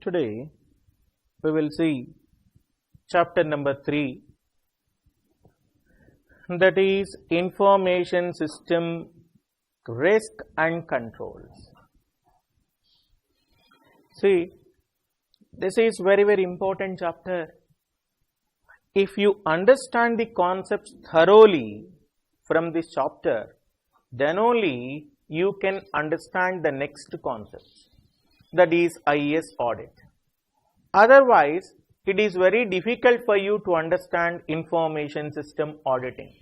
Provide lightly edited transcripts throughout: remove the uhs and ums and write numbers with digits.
Today we will see chapter number 3, that is Information System Risk and Controls. See, this is very important chapter. If you understand the concepts thoroughly from this chapter, then only you can understand the next concepts, that is IAS audit. Otherwise, it is very difficult for you to understand information system auditing.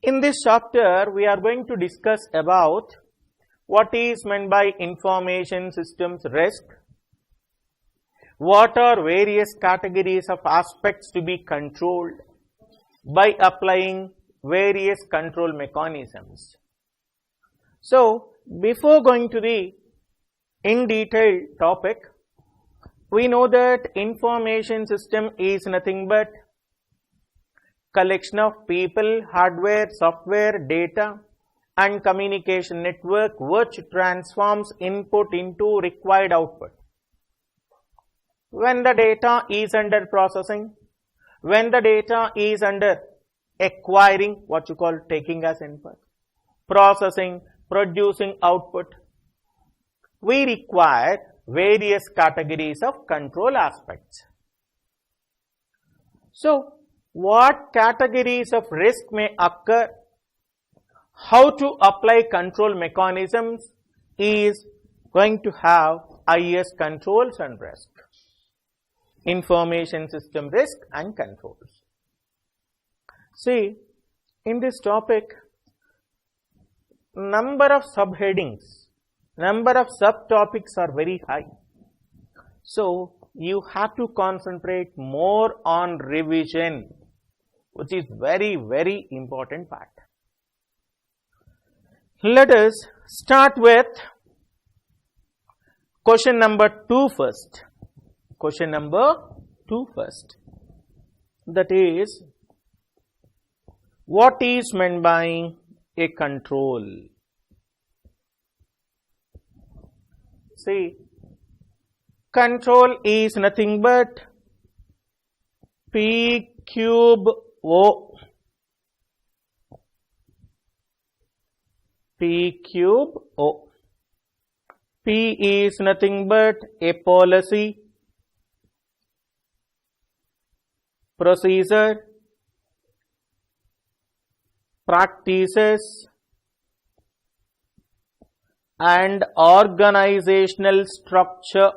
In this chapter, we are going to discuss about what is meant by information systems risk, what are various categories of aspects to be controlled by applying various control mechanisms. So, before going to the in detail topic, we know that information system is nothing but collection of people, hardware, software, data and communication network which transforms input into required output. When the data is under processing, when the data is under acquiring, what you call taking as input, processing, producing output, we require various categories of control aspects. So, what categories of risk may occur, how to apply control mechanisms is going to have IAS controls and risk, information system risk and controls. See, in this topic, number of subheadings, number of subtopics are very high. So, you have to concentrate more on revision, which is very important part. Let us start with question number 2 first. Question number 2 first. That is, what is meant by a control? See, control is nothing but P cube O. P cube O. P is nothing but a policy, procedure, practices and organizational structure.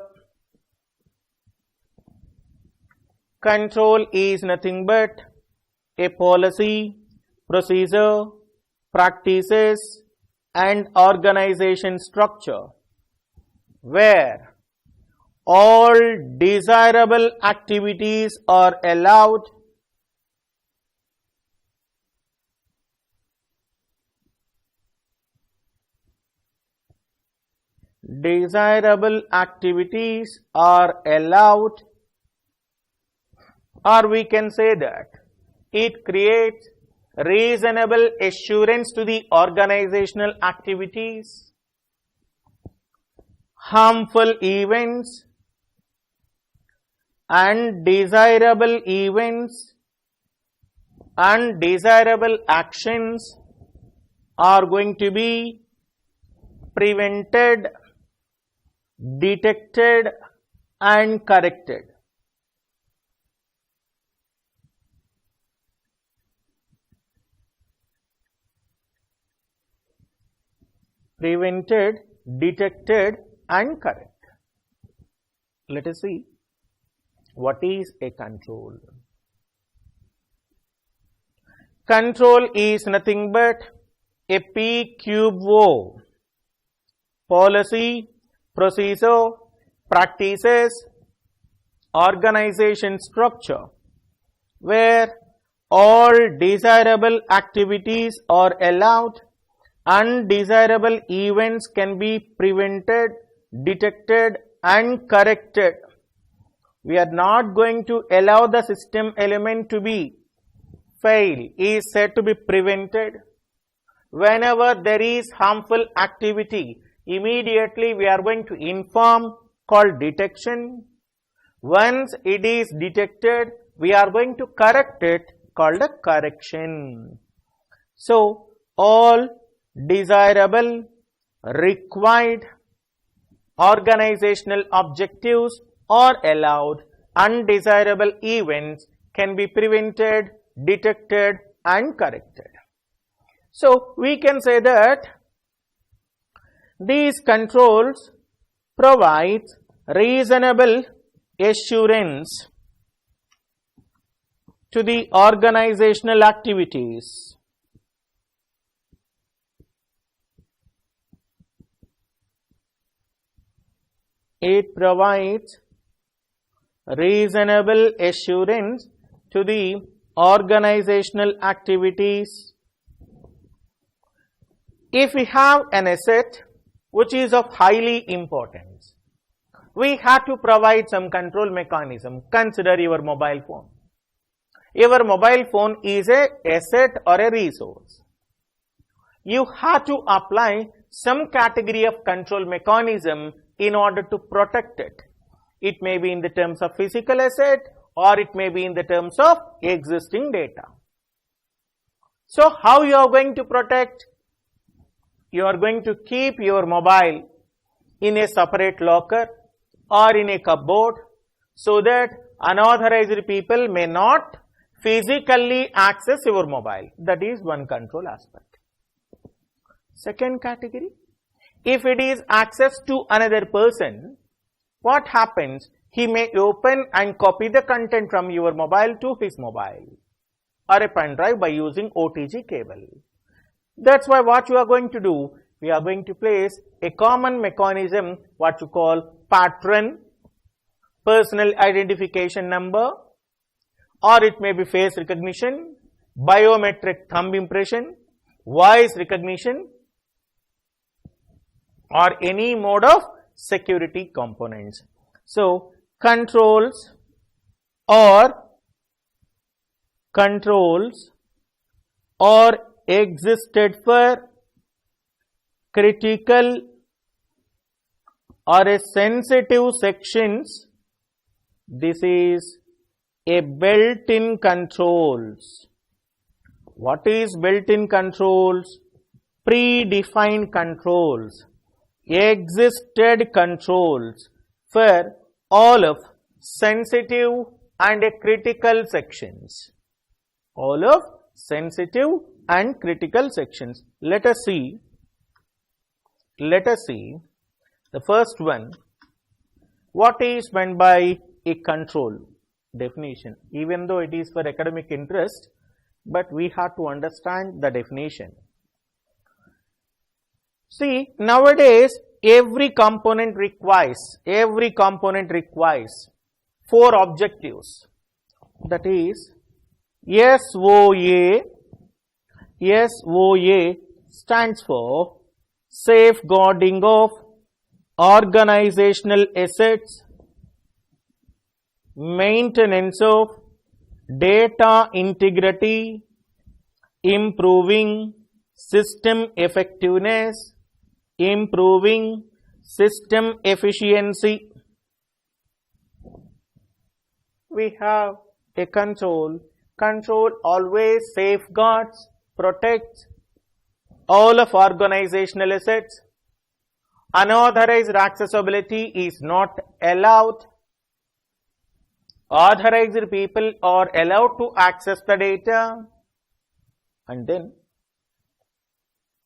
Control is nothing but a policy, procedure, practices and organization structure where all desirable activities are allowed or we can say that it creates reasonable assurance to the organizational activities. Harmful events, undesirable events, undesirable actions are going to be prevented, detected and corrected. Prevented, detected and correct. Let us see what is a control. Control is nothing but a P cube O, policy, procedure, practices, organization structure where all desirable activities are allowed, undesirable events can be prevented, detected and corrected. We are not going to allow the system element to be fail, is said to be prevented. Whenever there is harmful activity, immediately we are going to inform called detection. Once it is detected, we are going to correct it, called a correction. So, all desirable, required organizational objectives are allowed. Undesirable events can be prevented, detected and corrected. So, we can say that these controls provide reasonable assurance to the organizational activities. It provides reasonable assurance to the organizational activities. If we have an asset which is of highly importance, we have to provide some control mechanism. Consider your mobile phone. Your mobile phone is an asset or a resource. You have to apply some category of control mechanism in order to protect it. It may be in the terms of physical asset or it may be in the terms of existing data. So, how you are going to protect? You are going to keep your mobile in a separate locker or in a cupboard so that unauthorized people may not physically access your mobile. That is one control aspect. Second category, if it is access to another person, what happens? He may open and copy the content from your mobile to his mobile or a pen drive by using OTG cable. That's why what you are going to do, we are going to place a common mechanism, what you call pattern, personal identification number, or it may be face recognition, biometric thumb impression, voice recognition, or any mode of security components. So, controls or existed for critical or a sensitive sections. This is a built-in controls. What is built-in controls? Predefined controls, existed controls for all of sensitive and critical sections. All of sensitive and critical sections. Let us see the first one. What is meant by a control? Definition. Even though it is for academic interest, but we have to understand the definition. See, nowadays every component requires 4 objectives. That is, SOA stands for safeguarding of organizational assets, maintenance of data integrity, improving system effectiveness, improving system efficiency. We have a control. Control always safeguards, protects all of organizational assets. Unauthorized accessibility is not allowed. Authorized people are allowed to access the data. And then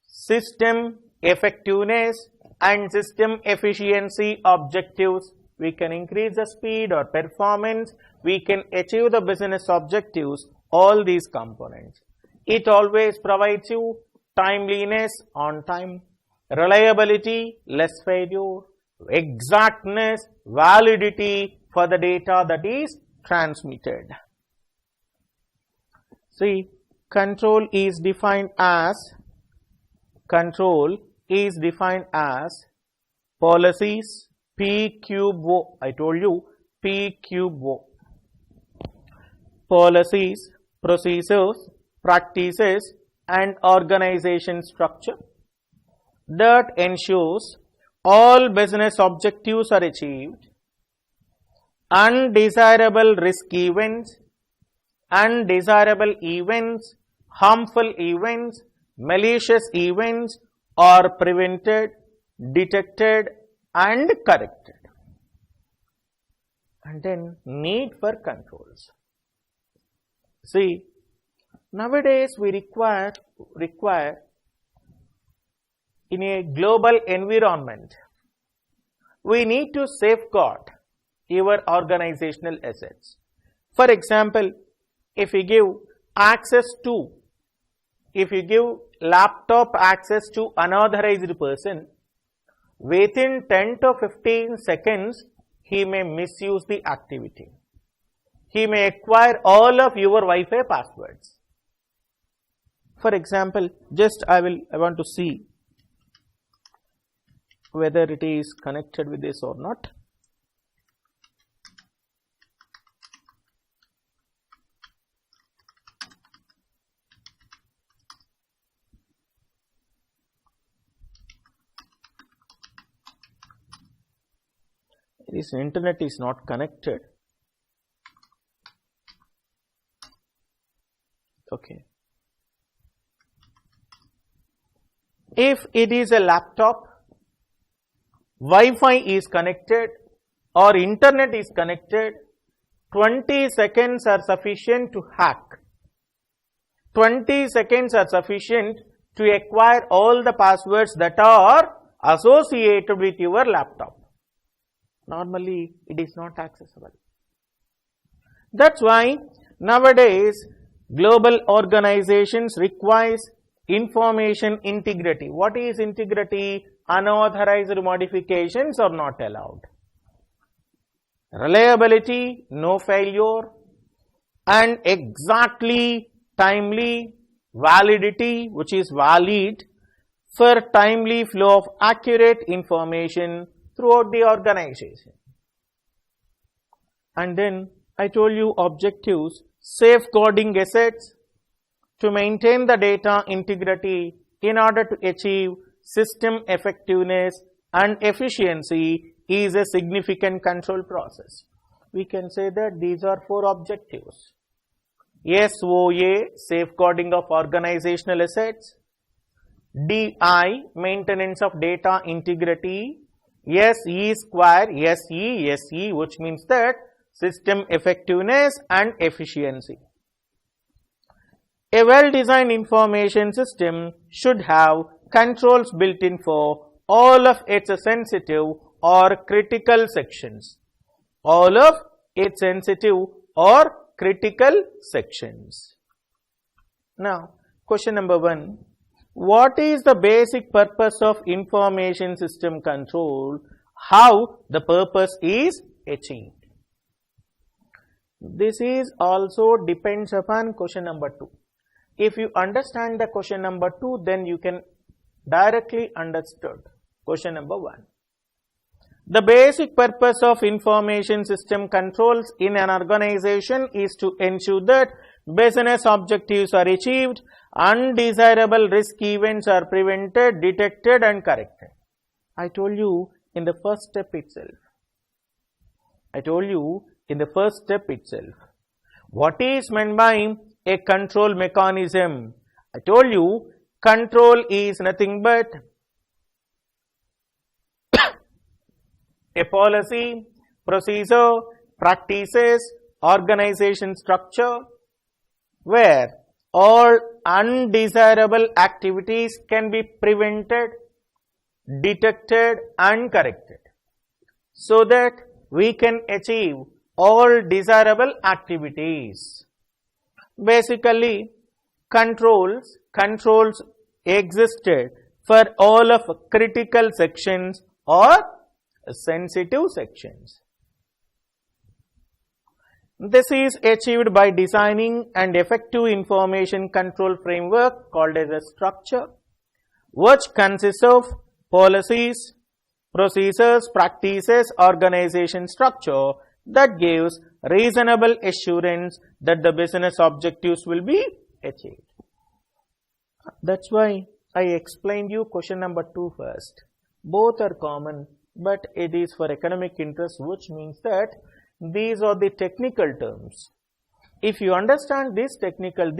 system effectiveness and system efficiency objectives. We can increase the speed or performance. We can achieve the business objectives. All these components. It always provides you timeliness, on time, reliability, less failure, exactness, validity for the data that is transmitted. See, control is defined as policies, PQO. I told you PQO. Policies, procedures, practices and organization structure that ensures all business objectives are achieved, undesirable risk events, undesirable events, harmful events, malicious events are prevented, detected and corrected. And then need for controls. See, nowadays we require in a global environment, we need to safeguard your organizational assets. For example, if you give laptop access to unauthorized person, within 10 to 15 seconds, he may misuse the activity. He may acquire all of your Wi-Fi passwords. For example, I want to see whether it is connected with this or not. This internet is not connected. Okay. If it is a laptop, Wi-Fi is connected or internet is connected, 20 seconds are sufficient to hack. 20 seconds are sufficient to acquire all the passwords that are associated with your laptop. Normally, it is not accessible. That's why nowadays global organizations requires information integrity. What is integrity? Unauthorized modifications are not allowed. Reliability, no failure, and exactly timely validity, which is valid for timely flow of accurate information throughout the organization. And then I told you objectives: safeguarding assets, to maintain the data integrity in order to achieve system effectiveness and efficiency is a significant control process. We can say that these are 4 objectives. SOA, safeguarding of organizational assets. DI, maintenance of data integrity. SE square, SE, which means that system effectiveness and efficiency. A well-designed information system should have controls built in for all of its sensitive or critical sections. All of its sensitive or critical sections. Now, question number 1. What is the basic purpose of information system control? How the purpose is achieved? This is also depends upon question number 2. If you understand the question number 2, then you can directly understood question number 1. The basic purpose of information system controls in an organization is to ensure that business objectives are achieved, undesirable risk events are prevented, detected and corrected. I told you in the first step itself. What is meant by a control mechanism? I told you control is nothing but a policy, procedure, practices, organization structure where all undesirable activities can be prevented, detected and corrected so that we can achieve all desirable activities. Basically, controls existed for all of critical sections or sensitive sections. This is achieved by designing an effective information control framework called as a structure, which consists of policies, procedures, practices, organization structure that gives reasonable assurance that the business objectives will be achieved. That's why I explained you question number 2 first. Both are common, but it is for economic interest, which means that these are the technical terms. If you understand these technical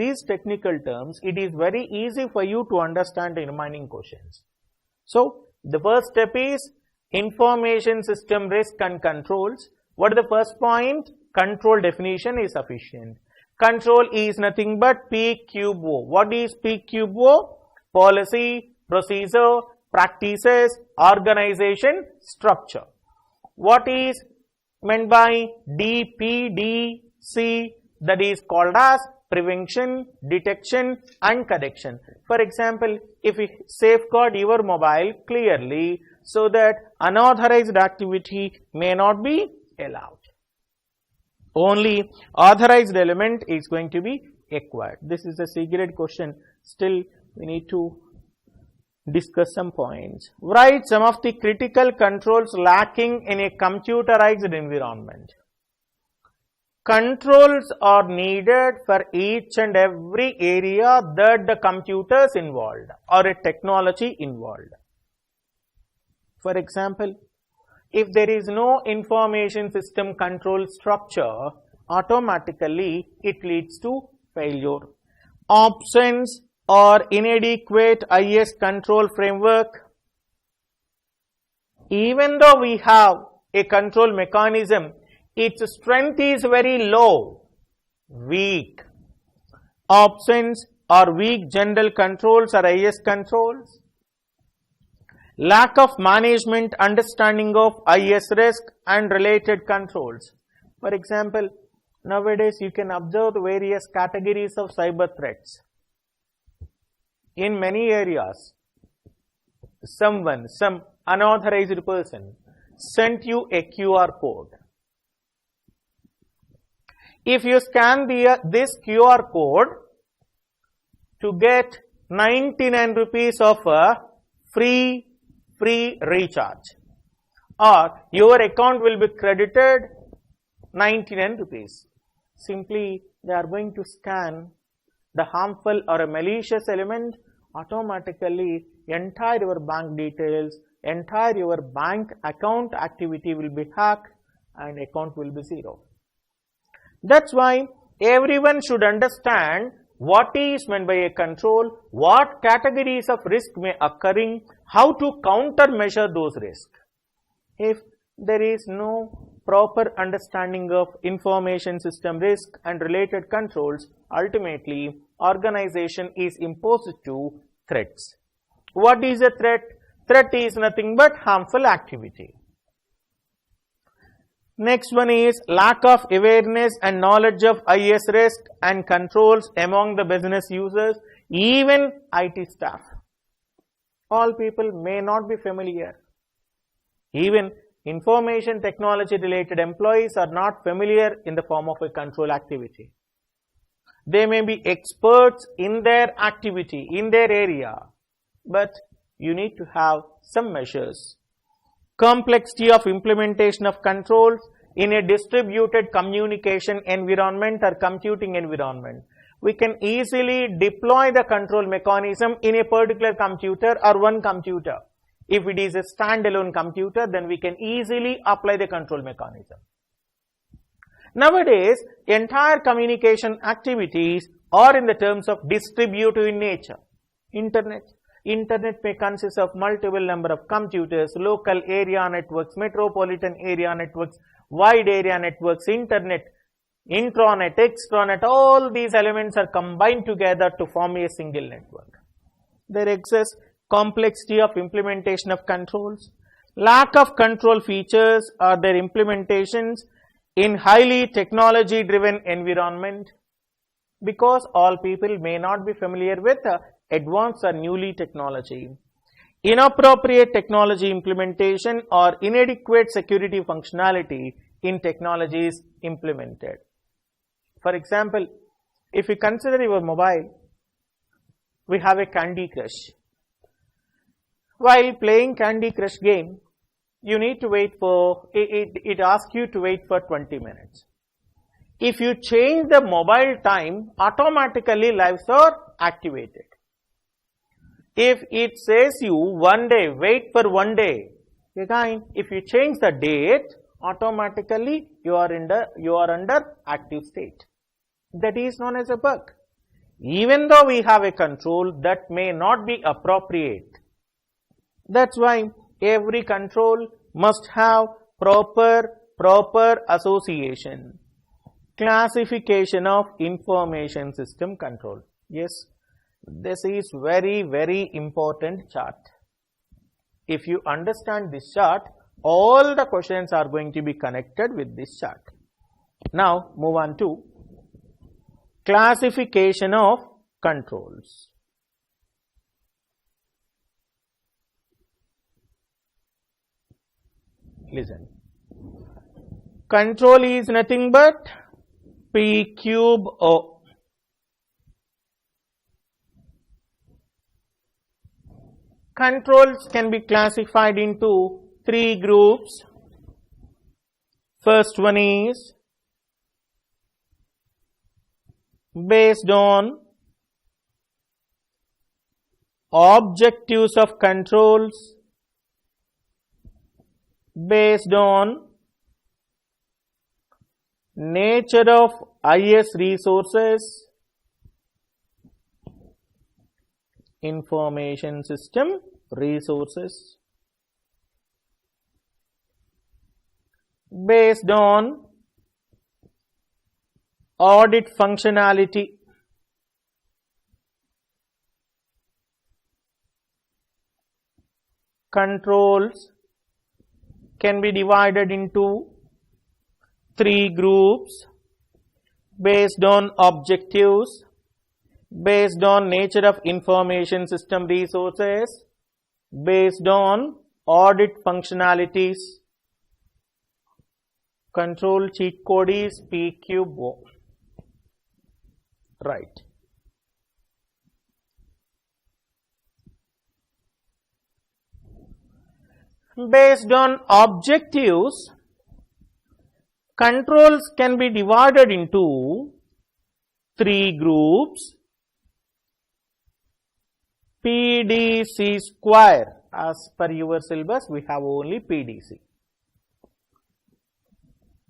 terms, it is very easy for you to understand the remaining questions. So, the first step is information system risk and controls. What is the first point? Control definition is sufficient. Control is nothing but P cube O. What is P cube O? Policy, procedure, practices, organization, structure. What is meant by DPDC? That is called as prevention, detection and correction. For example, if you safeguard your mobile clearly so that unauthorized activity may not be allowed. Only authorized element is going to be acquired. This is a secret question. Still, we need to discuss some points. Write some of the critical controls lacking in a computerized environment. Controls are needed for each and every area that the computer is involved or a technology involved. For example, if there is no information system control structure, automatically it leads to failure. Absence or inadequate IS control framework. Even though we have a control mechanism, its strength is very low, weak. Absence or weak general controls or IS controls. Lack of management understanding of IS risk and related controls. For example, nowadays you can observe the various categories of cyber threats. In many areas, some unauthorized person sent you a QR code. If you scan this QR code to get 99 rupees of a free recharge, or your account will be credited 99 rupees. Simply they are going to scan the harmful or a malicious element, automatically entire your bank details, entire your bank account activity will be hacked and account will be zero. That's why everyone should understand what is meant by a control, what categories of risk may occurring, how to countermeasure those risks. If there is no proper understanding of information system risk and related controls, ultimately organization is imposed to threats. What is a threat? Threat is nothing but harmful activity. Next one is lack of awareness and knowledge of IS risk and controls among the business users, even IT staff. All people may not be familiar. Even information technology related employees are not familiar in the form of a control activity. They may be experts in their activity, in their area, but you need to have some measures. Complexity of implementation of controls in a distributed communication environment or computing environment. We can easily deploy the control mechanism in a particular computer or one computer. If it is a standalone computer, then we can easily apply the control mechanism. Nowadays, entire communication activities are in the terms of distributed in nature. Internet may consist of multiple number of computers, local area networks, metropolitan area networks, wide area networks, internet, intranet, extranet, all these elements are combined together to form a single network. There exists complexity of implementation of controls, lack of control features or their implementations in highly technology driven environment, because all people may not be familiar with advanced or newly technology. Inappropriate technology implementation or inadequate security functionality in technologies implemented. For example, if you consider your mobile, we have a Candy Crush. While playing Candy Crush game, you need to wait for, it asks you to wait for 20 minutes. If you change the mobile time, automatically lights are activated. If it says you one day, wait for one day, again, if you change the date, automatically you are under active state. That is known as a bug. Even though we have a control, that may not be appropriate. That's why every control must have proper association. Classification of information system control. Yes, this is very important chart. If you understand this chart, all the questions are going to be connected with this chart. Now move on to classification of controls. Listen. Control is nothing but P cube O. Controls can be classified into three groups. First one is based on objectives of controls, based on nature of IS resources, information system resources, based on audit functionality, controls can be divided into three groups based on objectives, based on nature of information system resources, based on audit functionalities. Control cheat code is P cube O. Right. Based on objectives, controls can be divided into three groups. PDC square. As per your syllabus, we have only PDC.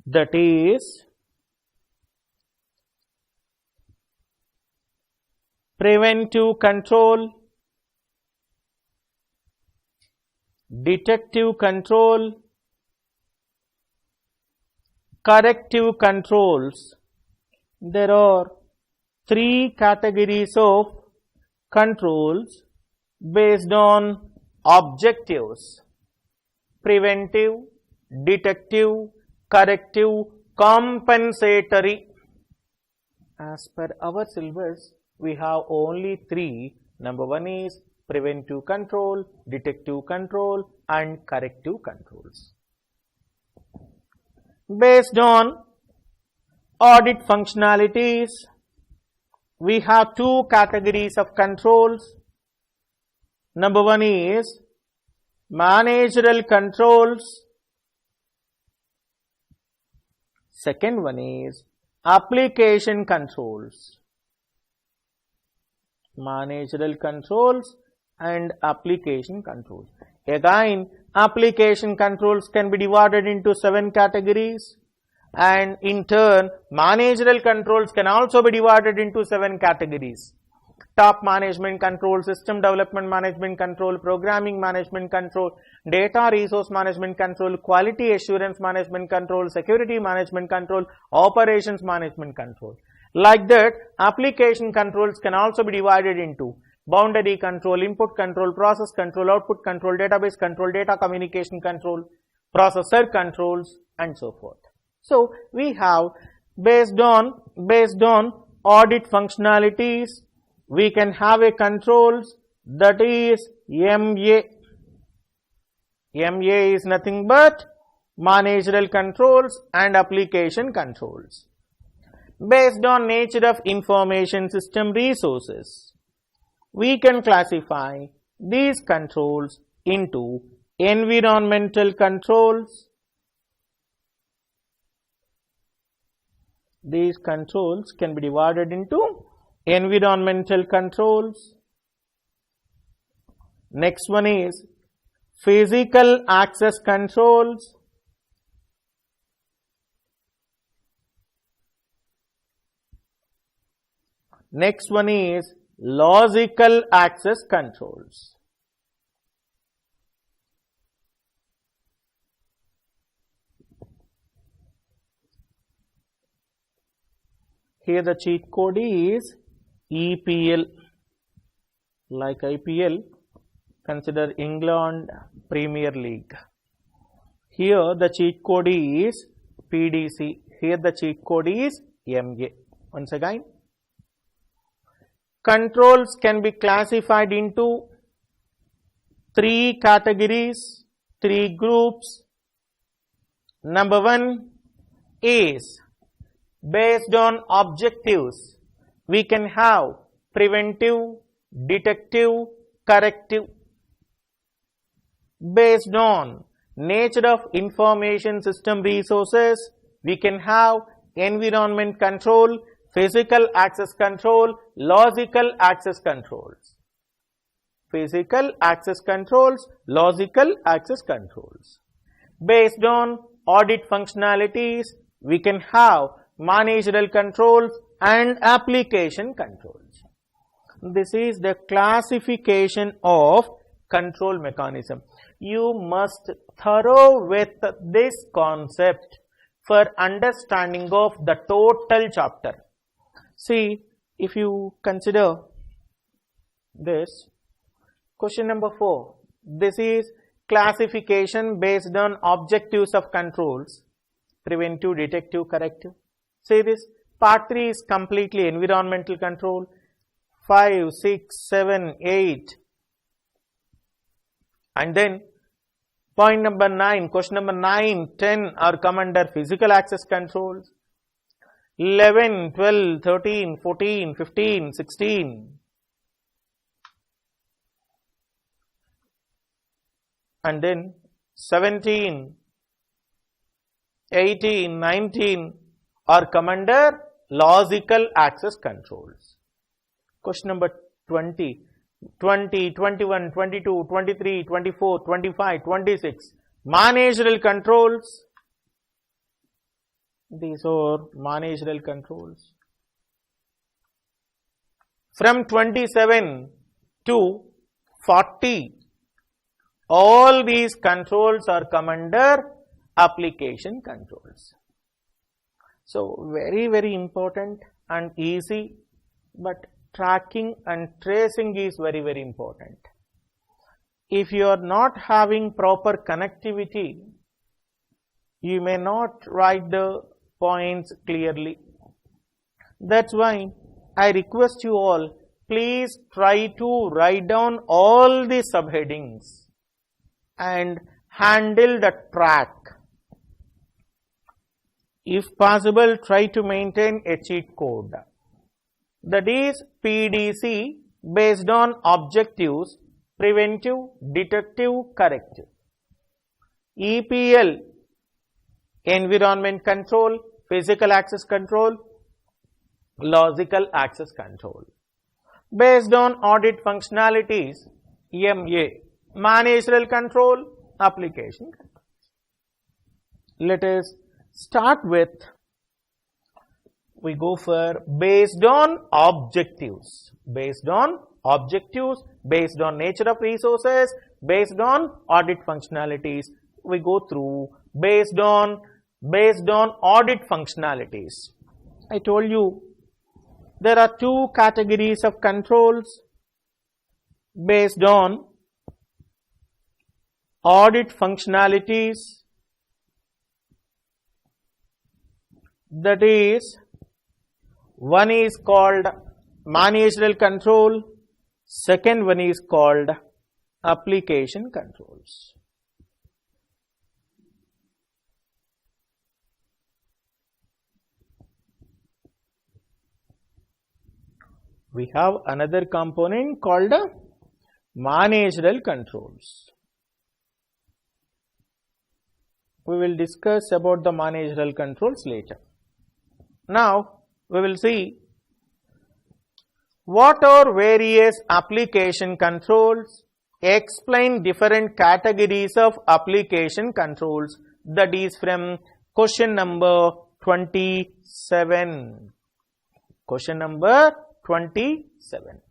That is preventive control, detective control, corrective controls. There are three categories of controls based on objectives: preventive, detective, corrective, compensatory. As per our syllabus, we have only three. Number one is preventive control, detective control, and corrective controls. Based on audit functionalities, we have two categories of controls. Number one is managerial controls. Second one is application controls. Managerial controls and application controls. Again, application controls can be divided into 7 categories, and in turn managerial controls can also be divided into 7 categories: top management control, system development management control, programming management control, data resource management control, quality assurance management control, security management control, operations management control. Like that, application controls can also be divided into boundary control, input control, process control, output control, database control, data communication control, processor controls, and so forth. So we have based on audit functionalities, we can have a controls that is MA. MA is nothing but managerial controls and application controls. Based on nature of information system resources, we can classify these controls into environmental controls. These controls can be divided into environmental controls, Next one is physical access controls. Next one is logical access controls. Here the cheat code is EPL, like IPL, consider England Premier League. Here the cheat code is PDC, here the cheat code is MA. Once again, controls can be classified into 3 categories, 3 groups. Number 1 is based on objectives. We can have preventive, detective, corrective. Based on nature of information system resources, we can have environment control, physical access control, logical access controls. Physical access controls, logical access controls. Based on audit functionalities, we can have managerial controls and application controls. This is the classification of control mechanism. You must thorough with this concept for understanding of the total chapter. See, if you consider this, question number 4, this is classification based on objectives of controls, preventive, detective, corrective. See this, part 3 is completely environmental control, 5, 6, 7, 8, and then point number 9, question number 9, 10 are come under physical access controls, 11, 12, 13, 14, 15, 16, and then 17, 18, 19 are come under logical access controls. Question number 20, 21, 22, 23, 24, 25, 26, managerial controls. These are managerial controls. From 27 to 40, all these controls are come under application controls. So, very, very important and easy, but tracking and tracing is very, very important. If you are not having proper connectivity, you may not write the points clearly. That's why I request you all, please try to write down all the subheadings and handle the track. If possible, try to maintain a cheat code. That is PDC based on objectives, preventive, detective, corrective. EPL, environment control, physical access control, logical access control. Based on audit functionalities, MA, managerial control, application control. Let us start with, we go for based on objectives, based on objectives, based on nature of resources, based on audit functionalities. We go through based on audit functionalities. I told you there are 2 categories of controls based on audit functionalities. That is, one is called managerial control, second one is called application controls. We have another component called managerial controls. We will discuss about the managerial controls later. Now, we will see what are various application controls explain different categories of application controls. That is from question number 27. Question number 27.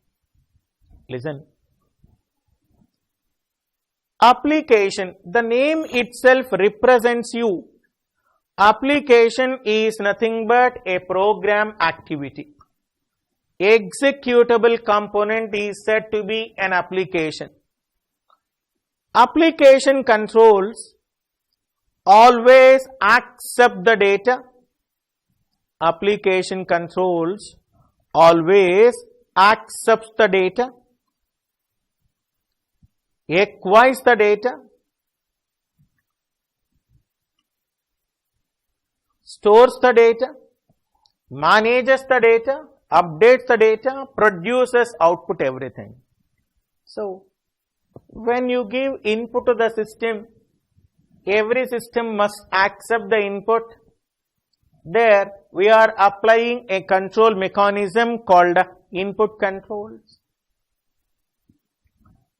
Listen. Application, the name itself represents you. Application is nothing but a program activity. Executable component is said to be an application. Application controls always accept the data. Application controls always accepts the data, acquires the data, stores the data, manages the data, updates the data, produces output, everything. So, when you give input to the system, every system must accept the input. There we are applying a control mechanism called input controls.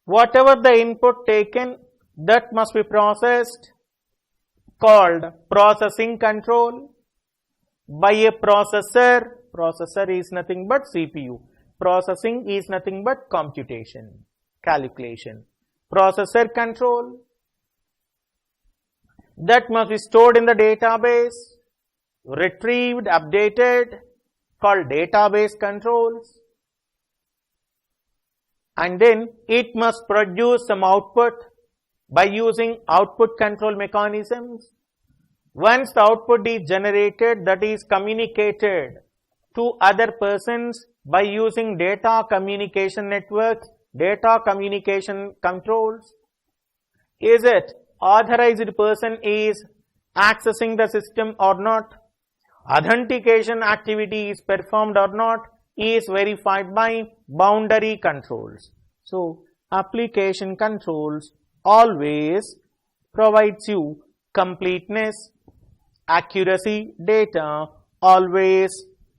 Whatever the input taken, that must be processed, called processing control by a processor. Processor is nothing but CPU. Processing is nothing but computation, calculation. Processor control, that must be stored in the database, retrieved, updated, called database controls. And then it must produce some output by using output control mechanisms. Once the output is generated, that is communicated to other persons by using data communication networks, data communication controls. Is it authorized person is accessing the system or not? Authentication activity is performed or not is verified by boundary controls. So, application controls always provides you completeness, accuracy, data, always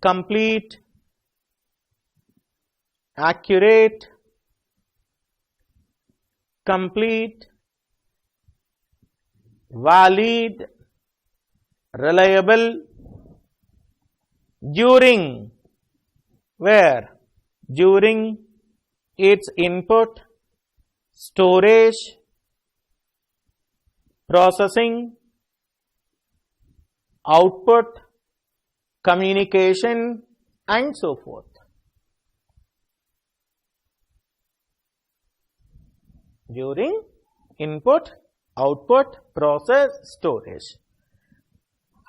complete, accurate, complete, valid, reliable, during, where? During its input, storage, processing, output, communication, and so forth. During input, output, process, storage.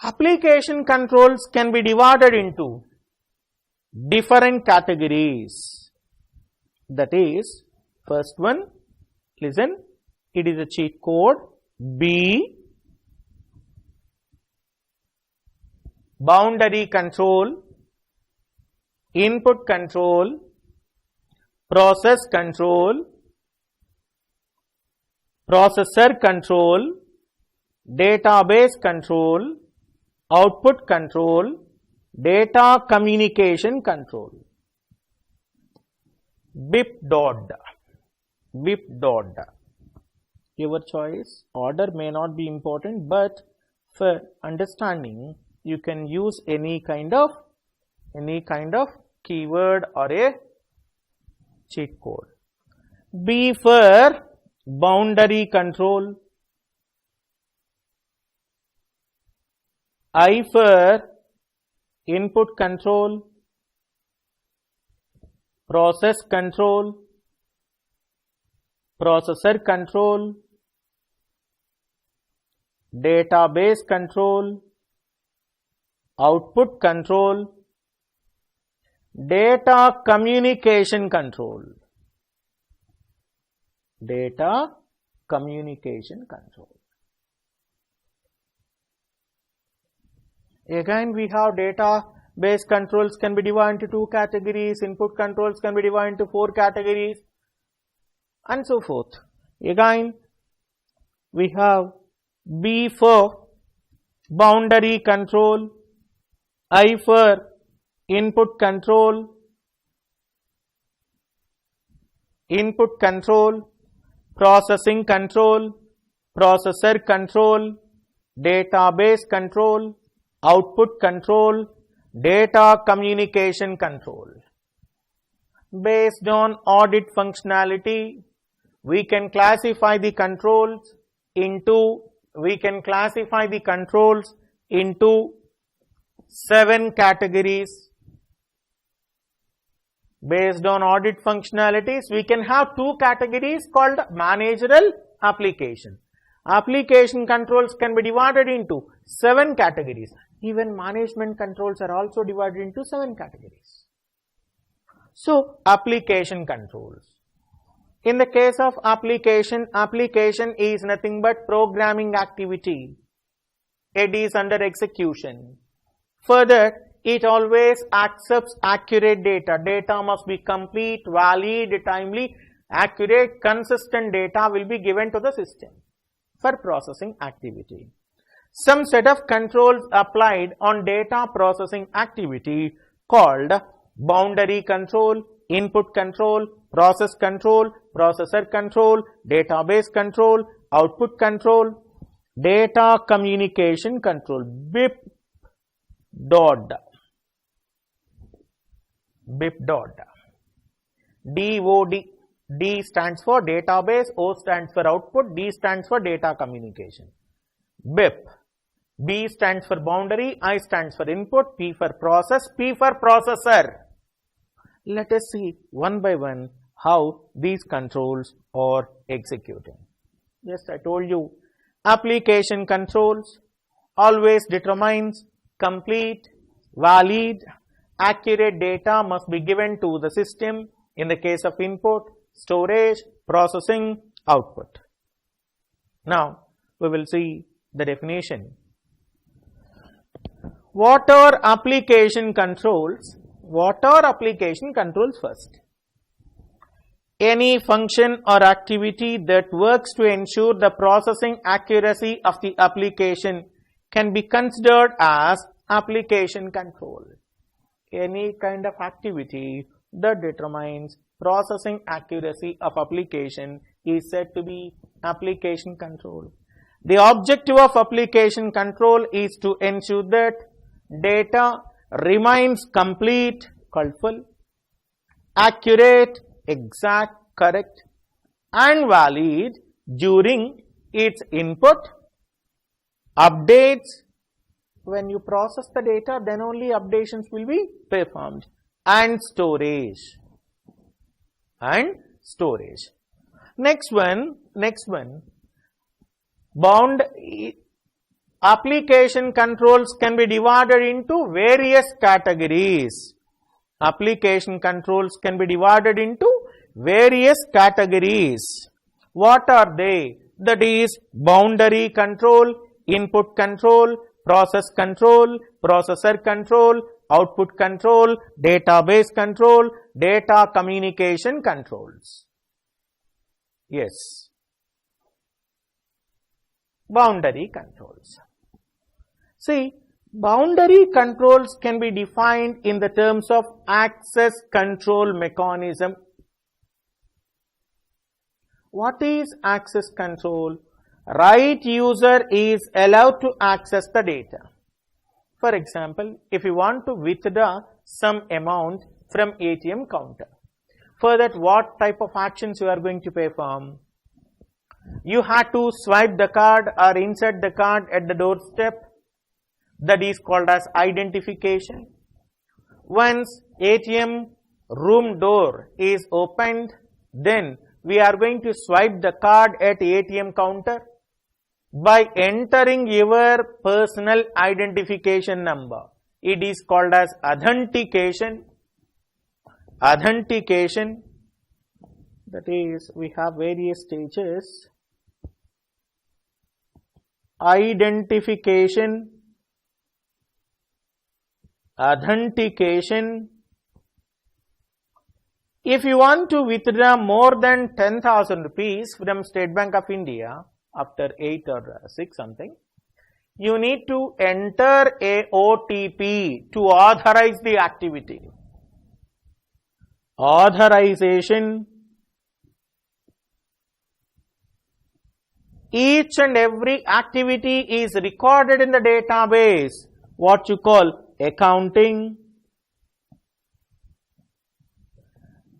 Application controls can be divided into different categories. That is, first one, listen, it is a cheat code. B, boundary control, input control, process control, processor control, database control, output control, data communication control. BIP-DOD, BIP-DOD. Your choice. Order may not be important, but for understanding, you can use any kind of keyword or a cheat code. B for boundary control, I for input control, process control, processor control, database control, output control, data communication control, data communication control. Again, we have database controls can be divided into 2 categories, input controls can be divided into 4 categories, and so forth. Again, we have B for boundary control, I for input control, processing control, processor control, database control, output control, data communication control. Based on audit functionality, we can classify the controls into 7 categories. Based on audit functionalities, we can have 2 categories called managerial application. Application controls can be divided into 7 categories. Even management controls are also divided into 7 categories. So, application controls. In the case of application is nothing but programming activity. It is under execution. Further, it always accepts accurate data. Data must be complete, valid, timely, accurate, consistent data will be given to the system for processing activity. Some set of controls applied on data processing activity called boundary control, input control, process control, processor control, database control, output control, data communication control, BIP DOD. DOD. D stands for database, O stands for output, D stands for data communication. BIP. B stands for boundary, I stands for input, P for process, P for processor. Let us see one by one how these controls are executing. Yes, I told you, application controls always determines complete, valid, accurate data must be given to the system in the case of input, storage, processing, output. Now, we will see the definition. What are application controls? What are application controls first? Any function or activity that works to ensure the processing accuracy of the application can be considered as application control. Any kind of activity that determines processing accuracy of application is said to be application control. The objective of application control is to ensure that data remains complete, called full, accurate, exact, correct, and valid during its input, updates. When you process the data, then only updations will be performed, and storage. Next one, application controls can be divided into various categories. Application controls can be divided into various categories. What are they? That is boundary control, input control, process control, processor control, output control, database control, data communication controls. Yes. Boundary controls. See, boundary controls can be defined in the terms of access control mechanism. What is access control? Right user is allowed to access the data. For example, if you want to withdraw some amount from ATM counter, for that what type of actions you are going to perform? You have to swipe the card or insert the card at the doorstep. That is called as identification. Once ATM room door is opened, then we are going to swipe the card at ATM counter by entering your personal identification number. It is called as authentication. Authentication, that is, we have various stages. Identification, authentication. If you want to withdraw more than 10,000 rupees from State Bank of India after 8 or 6 something, you need to enter a OTP to authorize the activity. Authorization, each and every activity is recorded in the database, what you call accounting.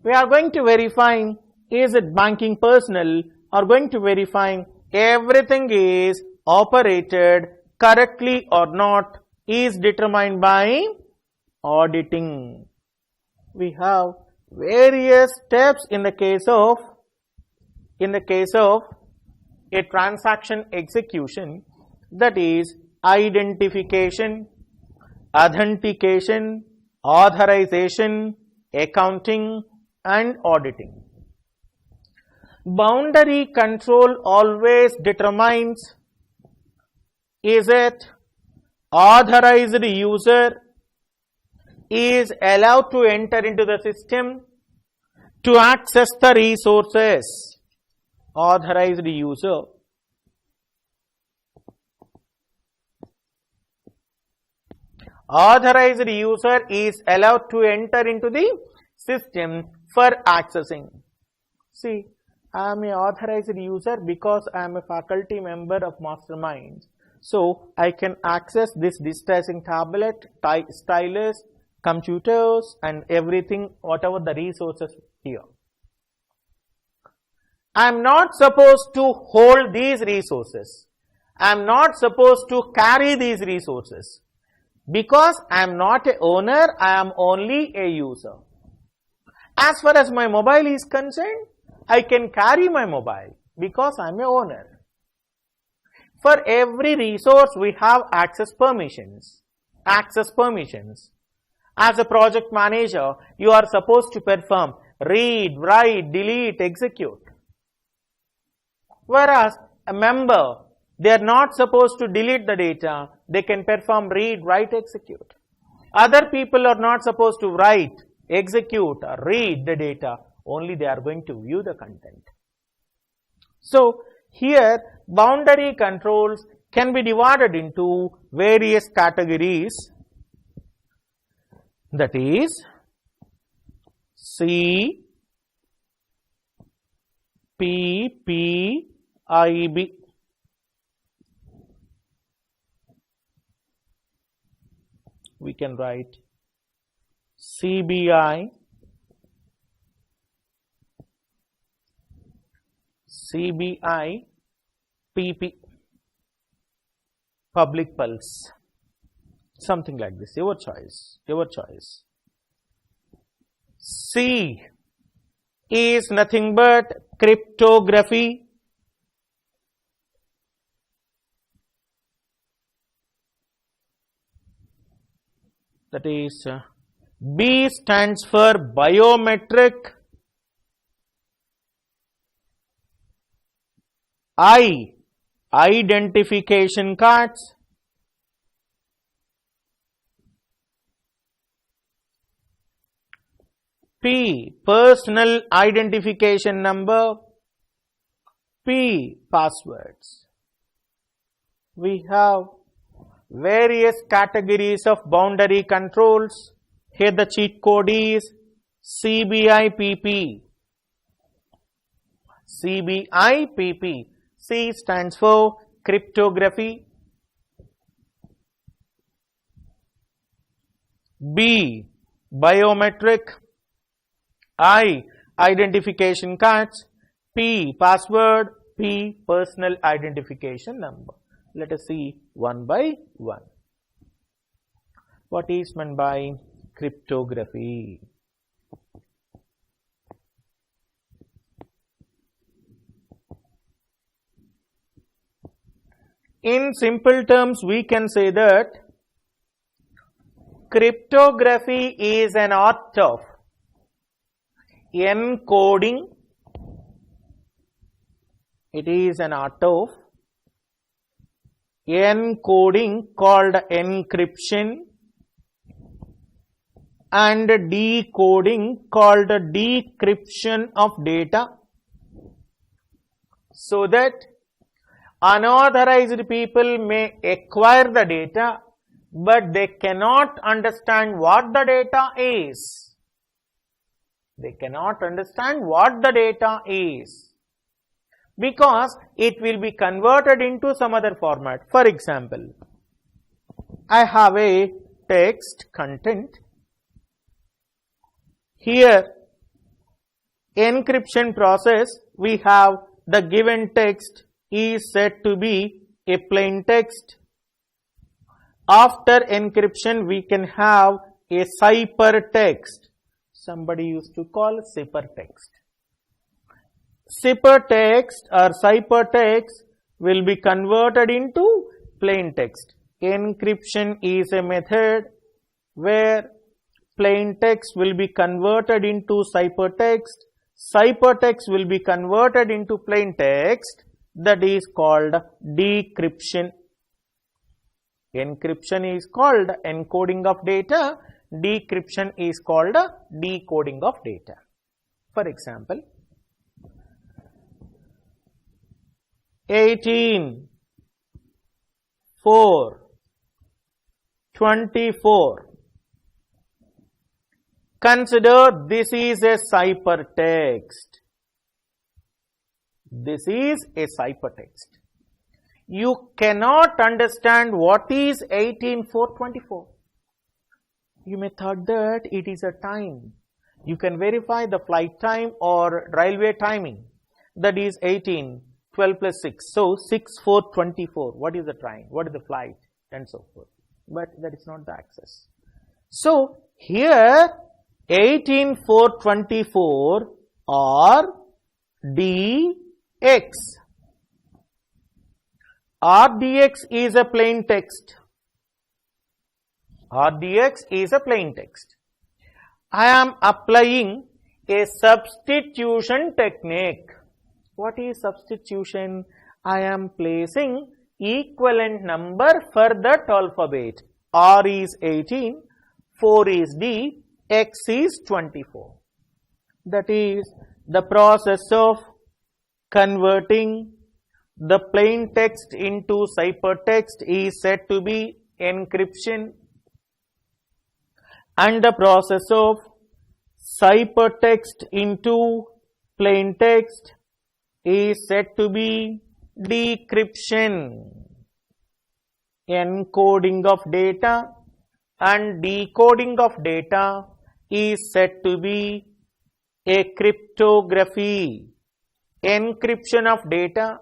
We are going to verify, is it banking personnel, are going to verify everything is operated correctly or not, is determined by auditing. We have various steps in the case of a transaction execution, that is identification, authentication, authorization, accounting and auditing. Boundary control always determines, is it authorized user is allowed to enter into the system to access the resources. Authorized user. Authorized user is allowed to enter into the system for accessing. See, I am an authorized user because I am a faculty member of Masterminds. So, I can access this digitizing tablet, stylus, computers and everything, whatever the resources here. I am not supposed to hold these resources. I am not supposed to carry these resources. Because I am not a owner, I am only a user. As far as my mobile is concerned, I can carry my mobile because I am a owner. For every resource, we have access permissions. Access permissions. As a project manager, you are supposed to perform read, write, delete, execute. Whereas a member, they are not supposed to delete the data, they can perform read, write, execute. Other people are not supposed to write, execute or read the data, only they are going to view the content. So, here boundary controls can be divided into various categories, that is C, P, P, I, B. We can write CBI, CBI, PP, public pulse, something like this, your choice, your choice. C is nothing but cryptography. That is, B stands for biometric. I, identification cards. P, personal identification number. P, passwords. We have various categories of boundary controls. Here the cheat code is CBIPP. CBIPP. C stands for cryptography. B, biometric. I, identification cards. P, password. P, personal identification number. Let us see one by one. What is meant by cryptography? In simple terms, we can say that cryptography is an art of encoding. It is an art of encoding called encryption and decoding called decryption of data, so that unauthorized people may acquire the data, but they cannot understand what the data is. They cannot understand what the data is. because it will be converted into some other format. For example, I have a text content. Here, encryption process, we have the given text is said to be a plain text. After encryption, we can have a ciphertext. Somebody used to call ciphertext. Ciphertext or ciphertext will be converted into plain text. Encryption is a method where plain text will be converted into ciphertext. Ciphertext will be converted into plain text. That is called decryption. Encryption is called encoding of data. Decryption is called decoding of data. For example, 18/4/24. Consider this is a ciphertext. This is a ciphertext. You cannot understand what is 18/4/24. You may thought that it is a time. You can verify the flight time or railway timing. That is 18/12 plus 6. So 6/4/24. What is the time? What is the flight? And so forth. But that is not the access. So here 18/4/24 or dx. RDX is a plain text. RDX is a plain text. I am applying a substitution technique. What is substitution? I am placing equivalent number for that alphabet. R is 18, 4 is D, X is 24. That is the process of converting the plain text into ciphertext is said to be encryption, and the process of ciphertext into plain text is said to be decryption. Encoding of data and decoding of data is said to be a cryptography. Encryption of data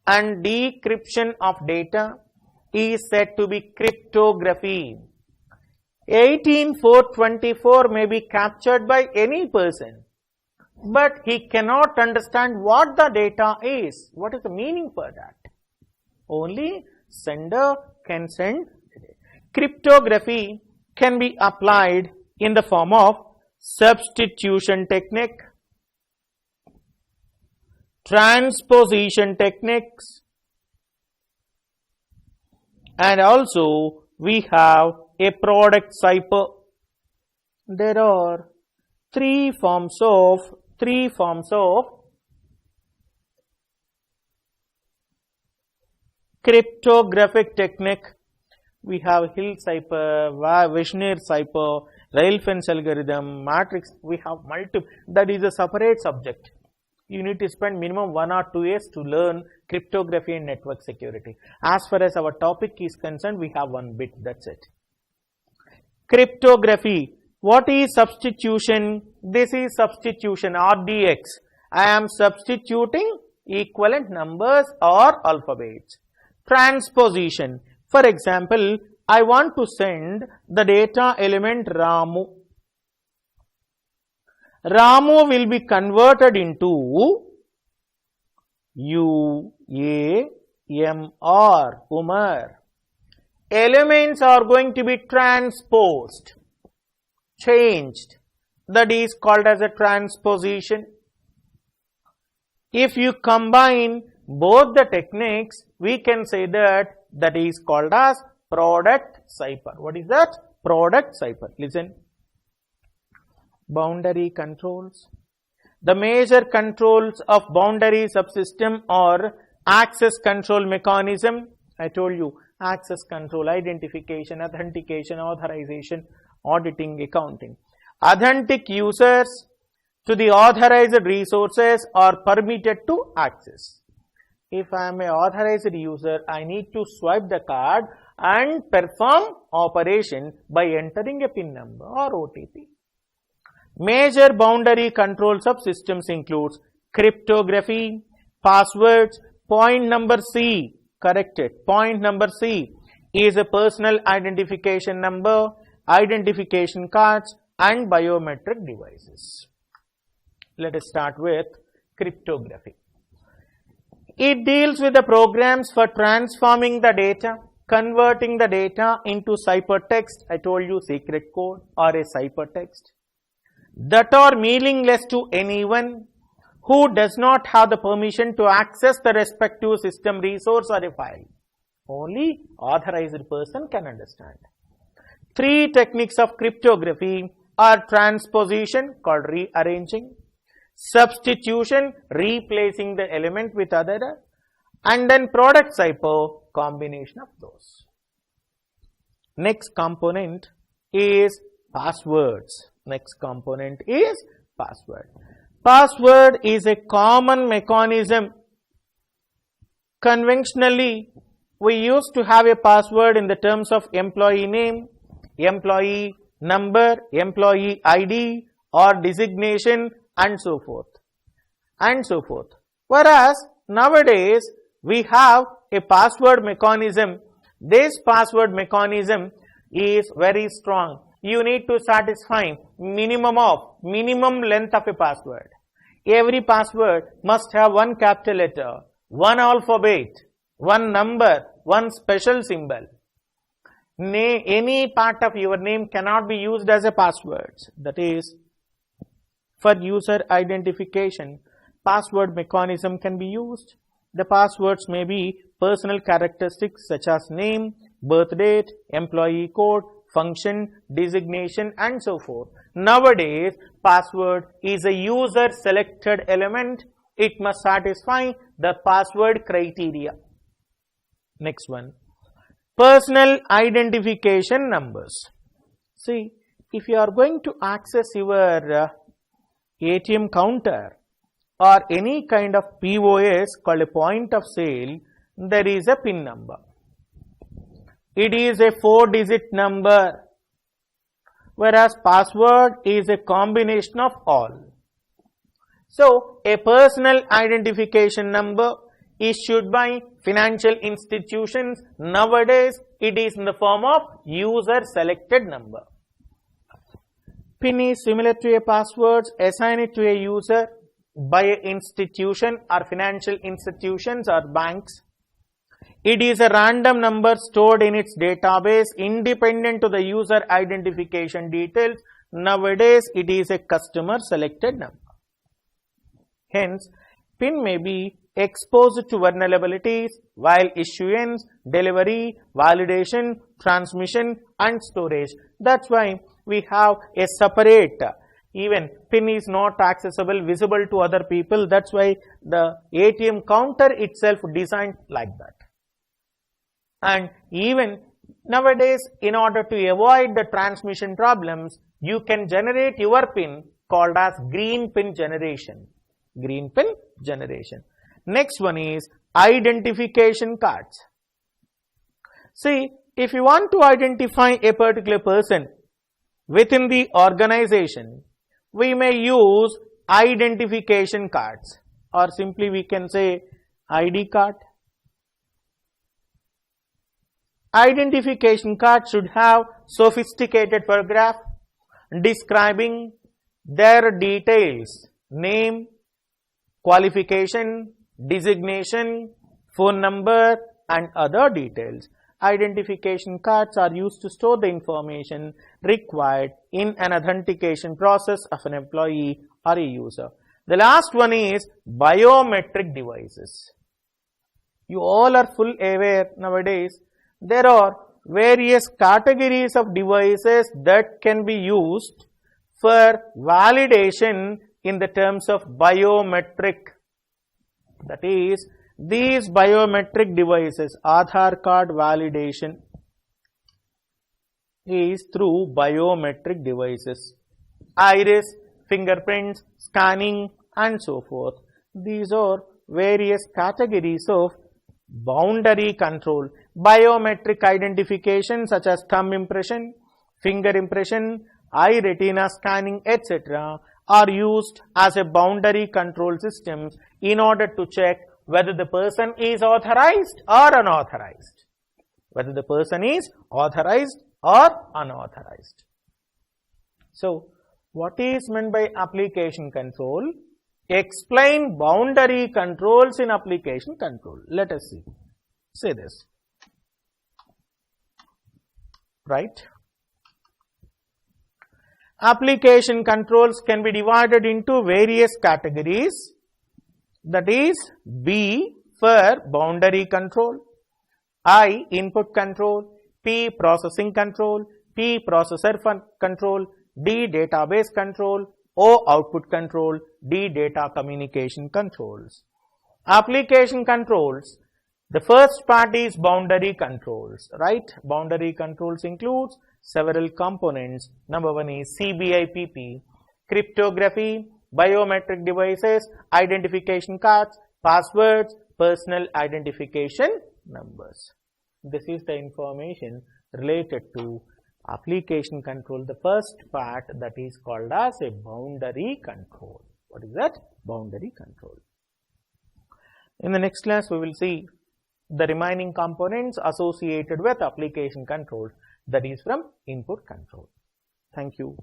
and decryption of data is said to be cryptography. 18/4/24 may be captured by any person, but he cannot understand what the data is. What is the meaning for that? Only sender can send. Cryptography can be applied in the form of substitution technique, transposition techniques, and also we have a product cipher. There are three forms of cryptographic technique. We have Hill cipher, Wishner cipher, rail-fence algorithm, matrix. We have multiple. That is a separate subject. You need to spend minimum 1 or 2 years to learn cryptography and network security. As far as our topic is concerned, we have 1 bit. That's it. Cryptography. What is substitution? This is substitution, RDX. I am substituting equivalent numbers or alphabets. Transposition. For example, I want to send the data element Ramu. Ramu will be converted into UAMR, Umar. Elements are going to be transposed, changed. That is called as a transposition. If you combine both the techniques, we can say that that is called as product cipher. What is that? Product cipher. Listen. Boundary controls. The major controls of boundary subsystem or access control mechanism. I told you, access control, identification, authentication, authorization, auditing, accounting. Authentic users to the authorized resources are permitted to access. if I am an authorized user, I need to swipe the card and perform operation by entering a PIN number or OTP. Major boundary control subsystems includes cryptography, passwords. Point number C, corrected. Point number C is a personal identification number, identification cards and biometric devices. Let us start with cryptography. It deals with the programs for transforming the data, converting the data into ciphertext. I told you secret code or a ciphertext that are meaningless to anyone who does not have the permission to access the respective system resource or a file. Only authorized person can understand. Three techniques of cryptography are transposition, called rearranging, substitution, replacing the element with other, and then product cipher, combination of those. Next component is passwords. Next component is password. Password is a common mechanism. Conventionally, we used to have a password in the terms of employee name, employee number, employee ID or designation and so forth and so forth. Whereas nowadays we have a password mechanism. This password mechanism is very strong. You need to satisfy minimum length of a password. Every password must have one capital letter, one alphabet, one number, one special symbol. Any part of your name cannot be used as a password. That is, for user identification, password mechanism can be used. The passwords may be personal characteristics such as name, birth date, employee code, function, designation and so forth. Nowadays, password is a user selected element. It must satisfy the password criteria. Next one, personal identification numbers. See, if you are going to access your ATM counter or any kind of POS called a point of sale, there is a PIN number. It is a 4-digit number, whereas password is a combination of all. So, a personal identification number issued by financial institutions. Nowadays, it is in the form of user selected number. PIN is similar to a password assigned to a user by an institution or financial institutions or banks. It is a random number stored in its database independent to the user identification details. Nowadays, it is a customer selected number. Hence, PIN may be exposed to vulnerabilities while issuance, delivery, validation, transmission and storage. That's why we have a separate, even PIN is not accessible, visible to other people. That's why the ATM counter itself designed like that. And even nowadays, in order to avoid the transmission problems, you can generate your PIN called as green PIN generation. Green PIN generation. Next one is identification cards. See, if you want to identify a particular person within the organization, we may use identification cards, or simply we can say ID card. Identification card should have sophisticated paragraph describing their details, name, qualification, designation, phone number and other details. Identification cards are used to store the information required in an authentication process of an employee or a user. The last one is biometric devices. You all are full aware nowadays there are various categories of devices that can be used for validation in the terms of biometric. That is, these biometric devices, Aadhaar card validation is through biometric devices. Iris, fingerprints, scanning and so forth. These are various categories of boundary control. Biometric identification such as thumb impression, finger impression, eye retina scanning, etc. are used as a boundary control systems in order to check whether the person is authorized or unauthorized. Whether the person is authorized or unauthorized. So, what is meant by application control? Explain boundary controls in application control. Let us see. Say this. Right? Application controls can be divided into various categories. That is, B for boundary control, I input control, P processing control, P processor control, D database control, O output control, D data communication controls. Application controls, the first part is boundary controls, right? Boundary controls includes several components. Number one is CBIPP, cryptography, biometric devices, identification cards, passwords, personal identification numbers. This is the information related to application control, the first part that is called as a boundary control. What is that? Boundary control. In the next class, we will see the remaining components associated with application control, that is from input control. Thank you.